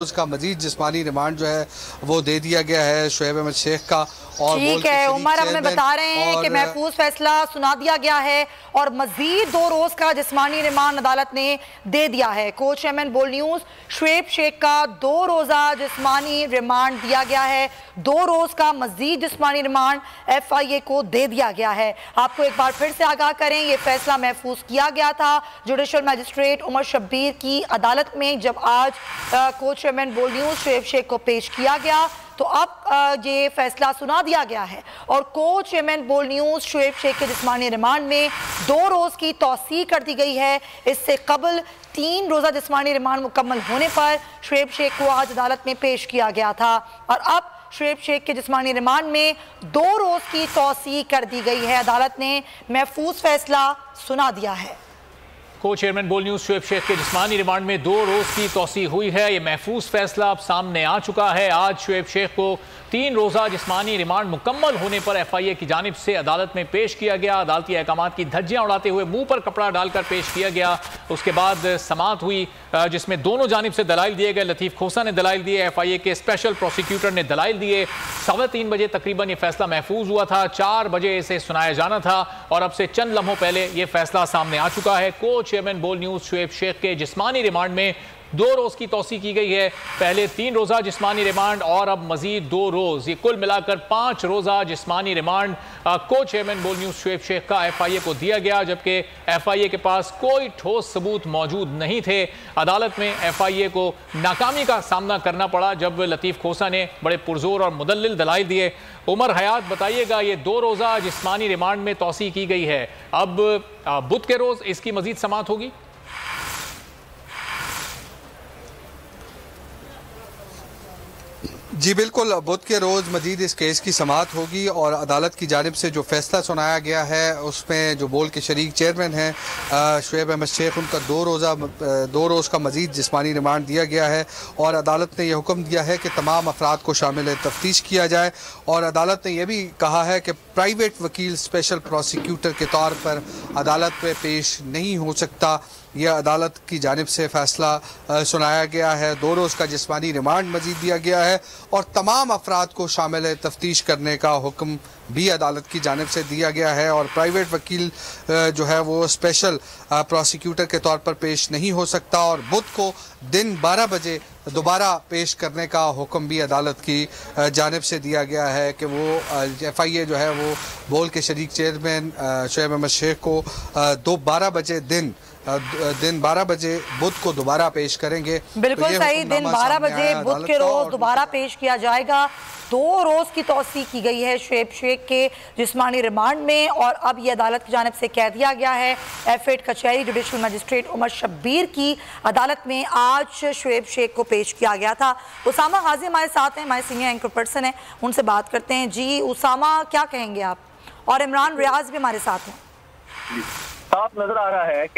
रोज़ का मजीद जिस्मानी रिमांड जो है वो दे दिया गया है शुएब अहमद शेख का। और ठीक है उमर, अब हमें बता रहे हैं कि महफूज फैसला सुना दिया गया है और मजीद 2 रोज का जिस्मानी रिमांड अदालत ने दे दिया है। कोच चेयरमैन बोल न्यूज शुएब शेख का 2 रोजा जिस्मानी रिमांड दिया गया है। 2 रोज का मजीद जिस्मानी रिमांड FIA को दे दिया गया है। आपको एक बार फिर से आगाह करें, ये फैसला महफूज किया गया था जुडिशल मजिस्ट्रेट उमर शब्बीर की अदालत में जब आज कोच चेयरमैन बोल न्यूज शुएब शेख को पेश किया गया, तो अब ये फैसला सुना दिया गया है और कोच चेयरमैन बोल न्यूज शुएब शेख के जिस्मानी रिमांड में 2 रोज की तौसीह कर दी गई है। इससे कबल 3 रोजा जिस्मानी रिमांड मुकम्मल होने पर शुएब शेख को आज अदालत में पेश किया गया था और अब शुएब शेख के जिस्मानी रिमांड में 2 रोज की तौसीह कर दी गई है। अदालत ने महफूज फैसला सुना दिया है। को चेयरमैन बोल न्यूज शुएब शेख के जिस्मानी रिमांड में 2 रोज की तौसीह हुई है। ये महफूज फैसला अब सामने आ चुका है। आज शुएब शेख को 3 रोजा जिस्मानी रिमांड मुकम्मल होने पर FIA की जानिब से अदालत में पेश किया गया। अदालती अहकामात की धज्जियां उड़ाते हुए मुंह पर कपड़ा डालकर पेश किया गया। उसके बाद समाअत हुई जिसमें दोनों जानिब से दलाइल दिए गए। लतीफ़ खोसा ने दलाइल दिए, FIA के स्पेशल प्रोसिक्यूटर ने दलाइल दिए। 3:15 बजे तकरीबन ये फैसला महफूज हुआ था। 4 बजे इसे सुनाया जाना था और अब से चंद लम्हों पहले ये फैसला सामने आ चुका है। कोच चेयरमैन बोल न्यूज शुएब शेख के जिस्मानी रिमांड में 2 रोज की तौसीह की गई है। पहले 3 रोजा जिस्मानी रिमांड और अब मजीद 2 रोज, ये कुल मिलाकर 5 रोजा जिस्मानी रिमांड को चेयरमैन बोल न्यूज शुएब शेख का FIA को दिया गया, जबकि FIA के पास कोई ठोस सबूत मौजूद नहीं थे। अदालत में FIA को नाकामी का सामना करना पड़ा जब लतीफ़ खोसा ने बड़े पुरजोर और मुदल्लिल दलाइल दिए। उमर हयात, बताइएगा, ये 2 रोजा जिस्मानी रिमांड में तौसीह की गई है, अब बुध के रोज इसकी मजीद समाअत होगी? जी बिल्कुल, बुध के रोज़ मजीद इस केस की समाअत होगी और अदालत की जानिब से जो फैसला सुनाया गया है उसमें जो बोल के शरीक चेयरमैन हैं शुएब अहमद शेख, उनका 2 रोज़ का मजीद जिस्मानी रिमांड दिया गया है और अदालत ने यह हुक्म दिया है कि तमाम अफराद को शामिल तफ्तीश किया जाए। और अदालत ने यह भी कहा है कि प्राइवेट वकील स्पेशल प्रोसिक्यूटर के तौर पर अदालत में पेश नहीं हो सकता। यह अदालत की जानिब से फ़ैसला सुनाया गया है। 2 रोज़ का जिस्मानी रिमांड मजीद दिया गया है और तमाम अफराद को शामिल तफ्तीश करने का हुक्म भी अदालत की जानिब से दिया गया है और प्राइवेट वकील जो है वो स्पेशल प्रोसिक्यूटर के तौर पर पेश नहीं हो सकता और बुध को दिन 12 बजे दोबारा पेश करने का हुक्म भी अदालत की जानिब से दिया गया है कि वो FIA जो है वो बोल के शरीक चेयरमैन शुएब अहमद शेख को 12 बजे दिन 12 बजे बुध को दोबारा पेश करेंगे। बिल्कुल सही, दिन 12 बजे बुध के रोज दोबारा पेश किया जाएगा। 2 रोज की तौसीह की गई है शुएब शेख के जिस्मानी रिमांड में और अब ये अदालत की जानिब से कह दिया गया है। FAT कचहरी जुडिशल मजिस्ट्रेट उमर शब्बीर की अदालत में आज शुएब शेख को पेश किया गया था। उसामा गाजी हमारे साथ हैं, हमारे सीनियर एंकर पर्सन हैं, उनसे बात करते हैं। जी उसामा, क्या कहेंगे आप? और इमरान रियाज भी हमारे साथ हैं। साफ नजर आ रहा है कि